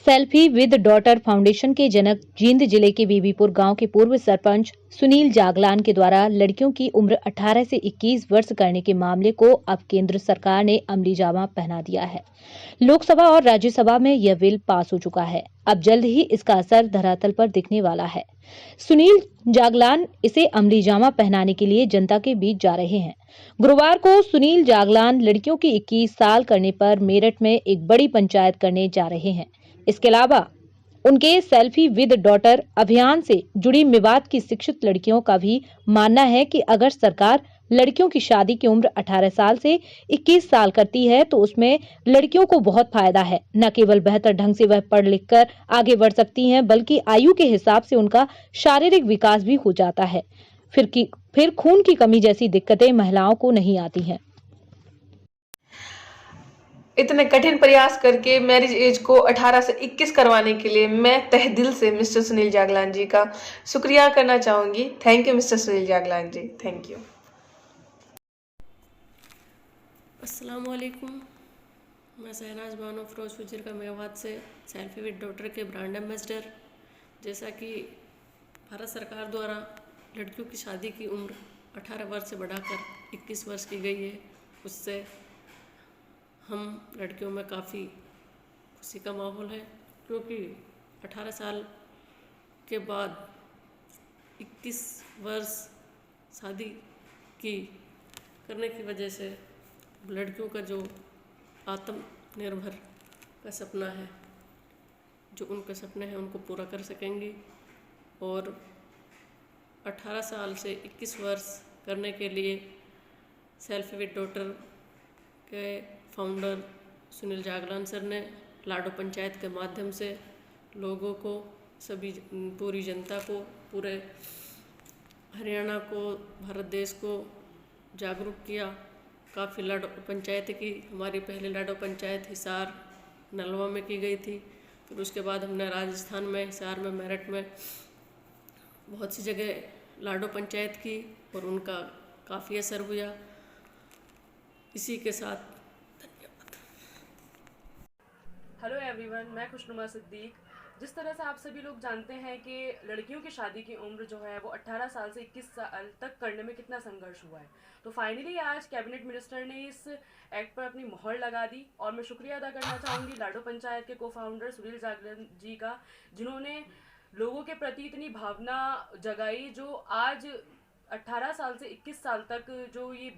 Selfie with daughter foundation के जनक जींद जिले के बीबीपुर गांव के पूर्व सरपंच सुनील जागलान के द्वारा लड़कियों की उम्र 18 से 21 वर्ष करने के मामले को अब केंद्र सरकार ने अमली जामा पहना दिया है। लोकसभा और राज्यसभा में यह बिल पास हो चुका है। अब जल्द ही इसका असर धरातल पर दिखने वाला है। सुनील जागलान इसे अमली जामा पहनाने के लिए जनता के बीच जा रहे हैं। गुरुवार को सुनील जागलान लड़कियों की 21 साल करने पर मेरठ में एक बड़ी पंचायत करने जा रहे हैं। इसके अलावा उनके सेल्फी विद डॉटर अभियान से जुड़ी मेवात की शिक्षित लड़कियों का भी मानना है कि अगर सरकार लड़कियों की शादी की उम्र 18 साल से 21 साल करती है तो उसमें लड़कियों को बहुत फायदा है। न केवल बेहतर ढंग से वह पढ़ लिख कर आगे बढ़ सकती हैं, बल्कि आयु के हिसाब से उनका शारीरिक विकास भी हो जाता है। फिर खून की कमी जैसी दिक्कतें महिलाओं को नहीं आती हैं। इतने कठिन प्रयास करके मैरिज एज को 18 से 21 करवाने के लिए मैं तहे दिल से मिस्टर सुनील जागलान जी का शुक्रिया करना चाहूंगी। Thank you mister Sunil Jaglan ji, thank you. अस्सलाम वालेकुम, मैं शहनाज बानो फिरोज फुजर का मेवात से सेल्फी विद डॉटर के ब्रांड एम्बेसडर। जैसा कि भारत सरकार द्वारा लड़कियों की शादी की उम्र 18 वर्ष से बढ़ाकर 21 वर्ष की गई है, उससे हम लड़कियों में काफ़ी खुशी का माहौल है, क्योंकि 18 साल के बाद 21 वर्ष शादी की करने की वजह से लड़कियों का जो आत्मनिर्भर का सपना है, जो उनके सपने हैं उनको पूरा कर सकेंगी। और 18 साल से 21 वर्ष करने के लिए सेल्फी विद डॉटर के फाउंडर सुनील जागलान सर ने लाडो पंचायत के माध्यम से लोगों को, सभी पूरी जनता को, पूरे हरियाणा को, भारत देश को जागरूक किया। काफ़ी लाडो पंचायत की, हमारी पहले लाडो पंचायत हिसार नलवा में की गई थी, फिर उसके बाद हमने राजस्थान में हिसार में, मेरठ में बहुत सी जगह लाडो पंचायत की और उनका काफ़ी असर हुआ। इसी के साथ हेलो एवरीवन, मैं खुशनुमा सिद्दीक। जिस तरह से आप सभी लोग जानते हैं कि लड़कियों की शादी की उम्र जो है वो 18 साल से 21 साल तक करने में कितना संघर्ष हुआ है, तो फाइनली आज कैबिनेट मिनिस्टर ने इस एक्ट पर अपनी मोहर लगा दी। और मैं शुक्रिया अदा करना चाहूँगी लाडो पंचायत के को-फाउंडर सुनील जागलान जी का, जिन्होंने लोगों के प्रति इतनी भावना जगाई। जो आज 18 साल से 21 साल तक जो ये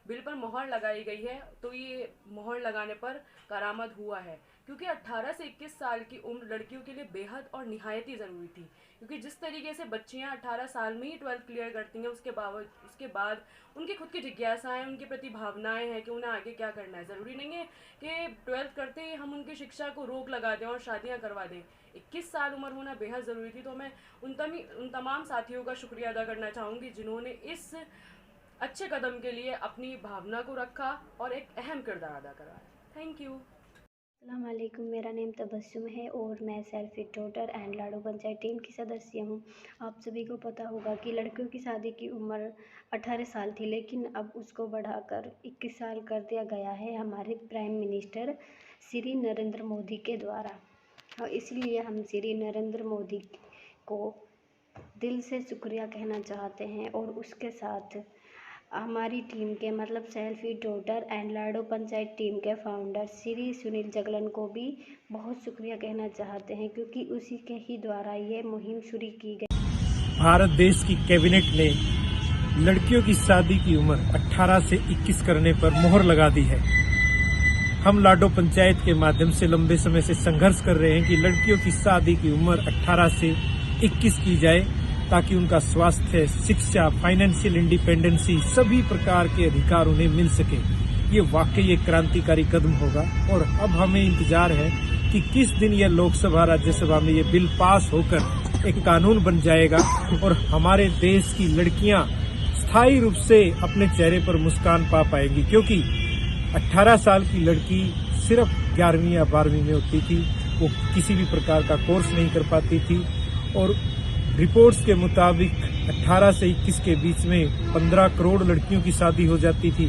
बिल पर मोहर लगाई गई है, तो ये मोहर लगाने पर करामद हुआ है, क्योंकि 18 से 21 साल की उम्र लड़कियों के लिए बेहद और निहायत ही ज़रूरी थी। क्योंकि जिस तरीके से बच्चियां 18 साल में ही 12th क्लियर करती हैं, उसके बाद उनकी खुद की जिज्ञासाएं, उनके प्रति भावनाएं हैं कि उन्हें आगे क्या करना है। ज़रूरी नहीं है कि 12th करते ही हम उनकी शिक्षा को रोक लगा दें और शादियाँ करवा दें। 21 साल उम्र होना बेहद ज़रूरी थी। तो मैं उन तमाम साथियों का शुक्रिया अदा करना चाहूँगी जिन्होंने इस अच्छे कदम के लिए अपनी भावना को रखा और एक अहम किरदार अदा करा। Thank you. अस्सलाम वालेकुम, मेरा नेम तबस्सुम है और मैं selfie daughter and Lado panchayat team की सदस्य हूँ। आप सभी को पता होगा कि लड़कियों की शादी की उम्र 18 साल थी, लेकिन अब उसको बढ़ाकर 21 साल कर दिया गया है हमारे प्राइम मिनिस्टर श्री नरेंद्र मोदी के द्वारा। और इसलिए हम श्री नरेंद्र मोदी को दिल से शुक्रिया कहना चाहते हैं और उसके साथ हमारी टीम के मतलब selfie daughter and Lado panchayat team के फाउंडर श्री सुनील जागलान को भी बहुत शुक्रिया कहना चाहते हैं, क्योंकि उसी के ही द्वारा ये मुहिम शुरू की गई। भारत देश की कैबिनेट ने लड़कियों की शादी की उम्र 18 से 21 करने पर मोहर लगा दी है। हम लाडो पंचायत के माध्यम से लंबे समय से संघर्ष कर रहे हैं कि लड़कियों की शादी की उम्र 18 से 21 की जाए, ताकि उनका स्वास्थ्य, शिक्षा, फाइनेंशियल इंडिपेंडेंसी, सभी प्रकार के अधिकार उन्हें मिल सके। ये वाकई एक क्रांतिकारी कदम होगा और अब हमें इंतजार है कि किस दिन यह लोकसभा राज्यसभा में ये बिल पास होकर एक कानून बन जाएगा और हमारे देश की लड़कियां स्थायी रूप से अपने चेहरे पर मुस्कान पा पाएंगी। क्योंकि 18 साल की लड़की सिर्फ 11वीं या 12वीं में होती थी, वो किसी भी प्रकार का कोर्स नहीं कर पाती थी और रिपोर्ट्स के मुताबिक 18 से 21 के बीच में 15 करोड़ लड़कियों की शादी हो जाती थी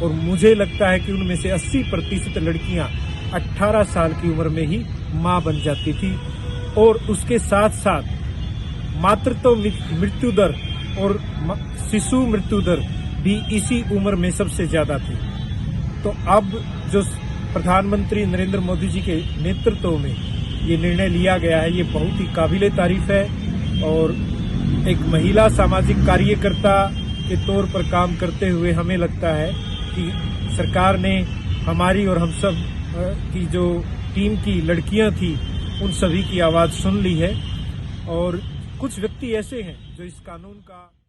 और मुझे लगता है कि उनमें से 80% लड़कियां 18 साल की उम्र में ही मां बन जाती थी और उसके साथ साथ मातृत्व मृत्यु दर और शिशु मृत्यु दर भी इसी उम्र में सबसे ज्यादा थी। तो अब जो प्रधानमंत्री नरेंद्र मोदी जी के नेतृत्व में ये निर्णय लिया गया है, ये बहुत ही काबिले तारीफ है और एक महिला सामाजिक कार्यकर्ता के तौर पर काम करते हुए हमें लगता है कि सरकार ने हमारी और हम सब की जो टीम की लड़कियां थी उन सभी की आवाज सुन ली है और कुछ व्यक्ति ऐसे हैं जो इस कानून का